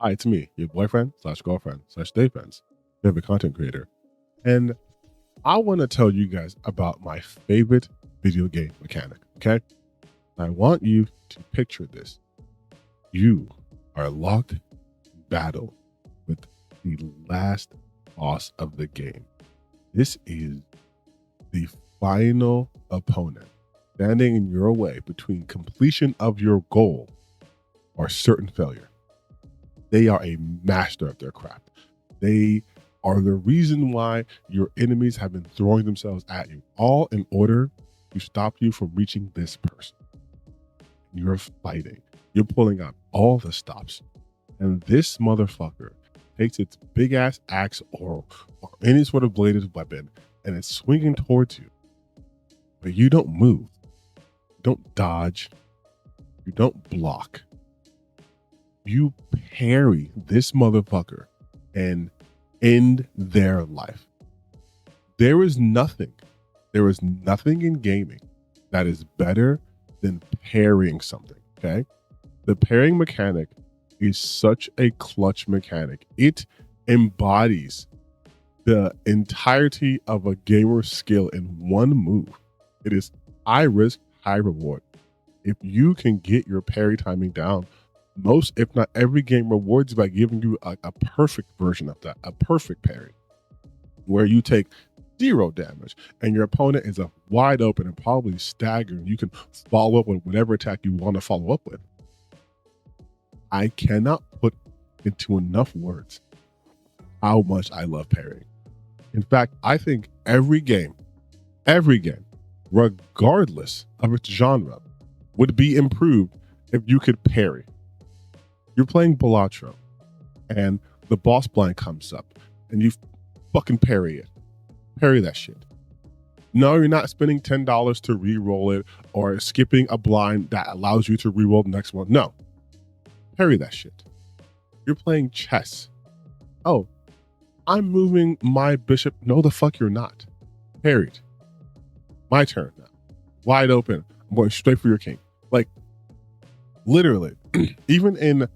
Hi, it's me, your boyfriend slash girlfriend slash day friends, favorite content creator. And I want to tell you guys about my favorite video game mechanic. Okay. I want you to picture this. You are locked in battle with the last boss of the game. This is the final opponent standing in your way between completion of your goal or certain failure. They are a master of their craft. They are the reason why your enemies have been throwing themselves at you, all in order to stop you from reaching this person. You're fighting. You're pulling out all the stops. And this motherfucker takes its big ass axe or any sort of bladed weapon and it's swinging towards you. But you don't move. You don't dodge. You don't block. You parry this motherfucker and end their life. There is nothing in gaming that is better than parrying something, okay? The parrying mechanic is such a clutch mechanic. It embodies the entirety of a gamer's skill in one move. It is high risk, high reward. If you can get your parry timing down, most, if not every game rewards by giving you a perfect version of that, a perfect parry, where you take 0 damage and your opponent is a wide open and probably staggering. You can follow up with whatever attack you want to follow up with. I cannot put into enough words how much I love parrying. In fact, I think every game, regardless of its genre, would be improved if you could parry. You're playing Balatro and the boss blind comes up and you fucking parry it. Parry that shit. No, you're not spending $10 to re-roll it or skipping a blind that allows you to re-roll the next one. No. Parry that shit. You're playing chess. Oh, I'm moving my bishop. No, the fuck you're not. Parried. My turn now. Wide open. I'm going straight for your king. Like, literally, even in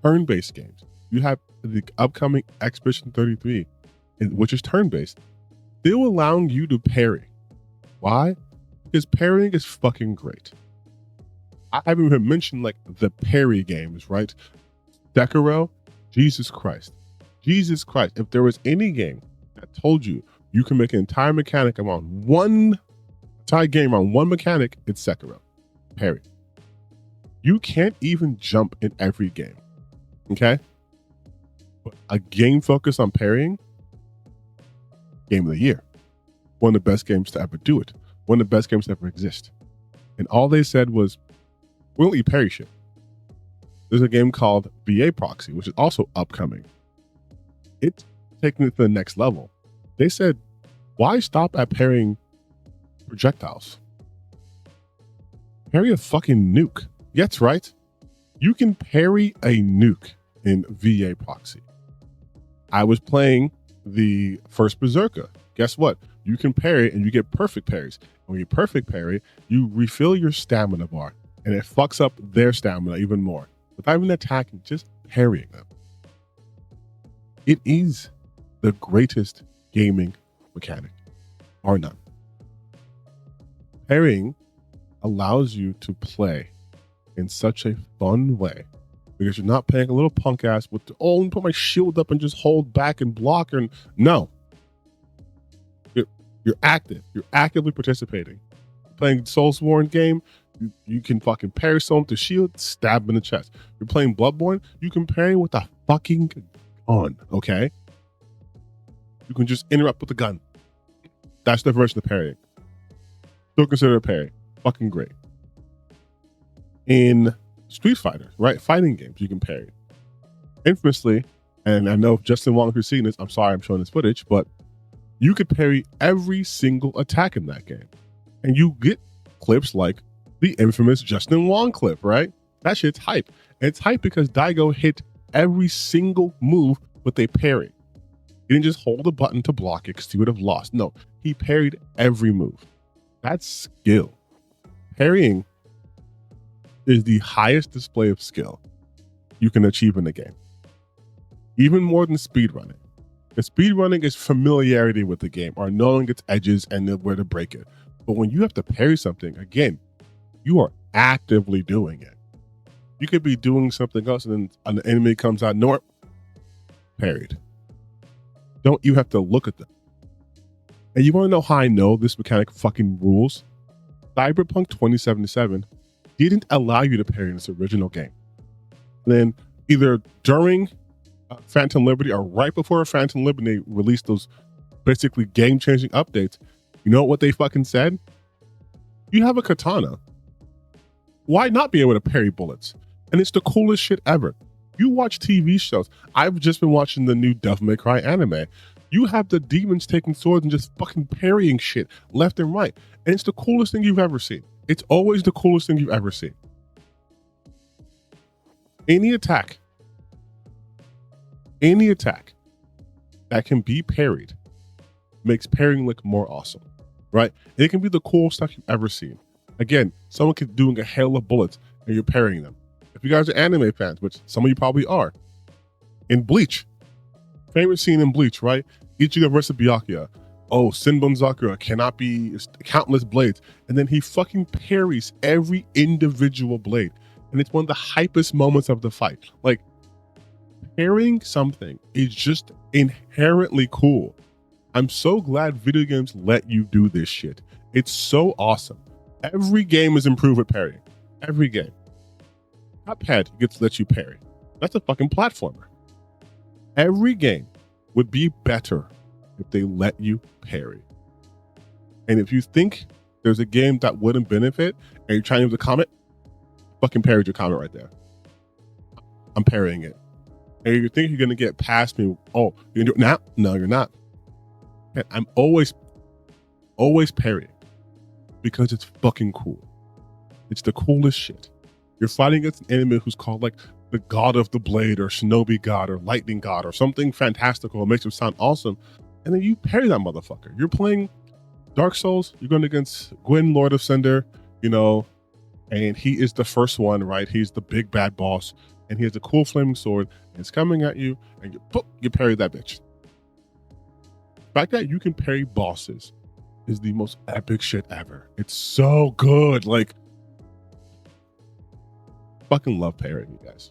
turn-based games, you have the upcoming Expedition 33, which is turn-based, still allowing you to parry. Why? Because parrying is fucking great. I haven't even mentioned like the parry games, right? Sekiro, Jesus Christ. If there was any game that told you you can make an entire mechanic around one mechanic, it's Sekiro. Parry. You can't even jump in every game. Okay? But a game focused on parrying, game of the year. One of the best games to ever do it. One of the best games to ever exist. And all they said was, we don't eat parry shit. There's a game called VA Proxy, which is also upcoming. It's taking it to the next level. They said, why stop at parrying projectiles? Parry a fucking nuke. That's right. You can parry a nuke in VA Proxy. I was playing the first Berserker. Guess what? You can parry and you get perfect parries. And when you perfect parry, you refill your stamina bar and it fucks up their stamina even more. Without even attacking, just parrying them. It is the greatest gaming mechanic, or none. Parrying allows you to play in such a fun way because you're not playing a little punk ass with let me put my shield up and just hold back and block. No, you're active. You're actively participating. Playing Soulsborne game, you can fucking parry someone with the shield, stab in the chest. You're playing Bloodborne, you can parry with a fucking gun. Okay, you can just interrupt with a gun. That's the version of parrying. Still consider a parry. Fucking great. In Street Fighter, right? Fighting games, you can parry. Infamously, and I know Justin Wong, if you're seeing this, I'm sorry I'm showing this footage, but you could parry every single attack in that game. And you get clips like the infamous Justin Wong clip, right? That shit's hype. And it's hype because Daigo hit every single move with a parry. He didn't just hold the button to block it because he would have lost. No, he parried every move. That's skill. Parrying is the highest display of skill you can achieve in the game. even more than speedrunning. The speedrunning is familiarity with the game or knowing its edges and where to break it. But when you have to parry something, again, you are actively doing it. You could be doing something else and then an enemy comes out, no, parried. Don't you have to look at them? And you want to know how I know this mechanic fucking rules? Cyberpunk 2077 didn't allow you to parry in its original game. Then either during Phantom Liberty or right before Phantom Liberty, they released those basically game-changing updates. You know what they fucking said? You have a katana. Why not be able to parry bullets? And it's the coolest shit ever. You watch TV shows. I've just been watching the new Devil May Cry anime. You have the demons taking swords and just fucking parrying shit left and right. And it's the coolest thing you've ever seen. It's always the coolest thing you've ever seen. Any attack that can be parried makes parrying look more awesome, right? And it can be the coolest stuff you've ever seen. Again, someone could doing a hail of bullets and you're parrying them. If you guys are anime fans, which some of you probably are, in Bleach, favorite scene in Bleach, right? Ichigo versus Byakuya. Oh, Sinbun Zakura cannot be countless blades. And then he fucking parries every individual blade. And it's one of the hypest moments of the fight. Like, parrying something is just inherently cool. I'm so glad video games let you do this shit. It's so awesome. Every game is improved with parrying. Every game. Cuphead gets to let you parry. That's a fucking platformer. Every game would be better if they let you parry. And if you think there's a game that wouldn't benefit and you're trying to leave a comment, fucking parried your comment right there. I'm parrying it. And you think you're going to get past me. Oh, you're going to do it now? No, you're not. I'm always parrying because it's fucking cool. It's the coolest shit. You're fighting against an enemy who's called like the god of the blade or shinobi god or lightning god or something fantastical. It makes him sound awesome. And then you parry that motherfucker. You're playing Dark Souls. You're going against Gwyn, Lord of Cinder, you know, and he is the first one, right? He's the big bad boss and he has a cool flaming sword and it's coming at you and you parry that bitch. The fact that you can parry bosses is the most epic shit ever. It's so good. Like, fucking love parrying, you guys.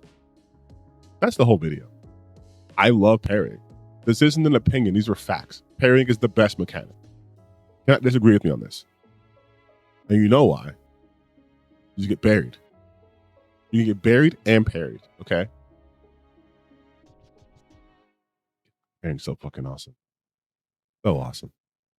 That's the whole video. I love parrying. This isn't an opinion. These are facts. Parrying is the best mechanic. You cannot disagree with me on this. And you know why? You get buried. You get buried and parried, okay? And so fucking awesome. So awesome.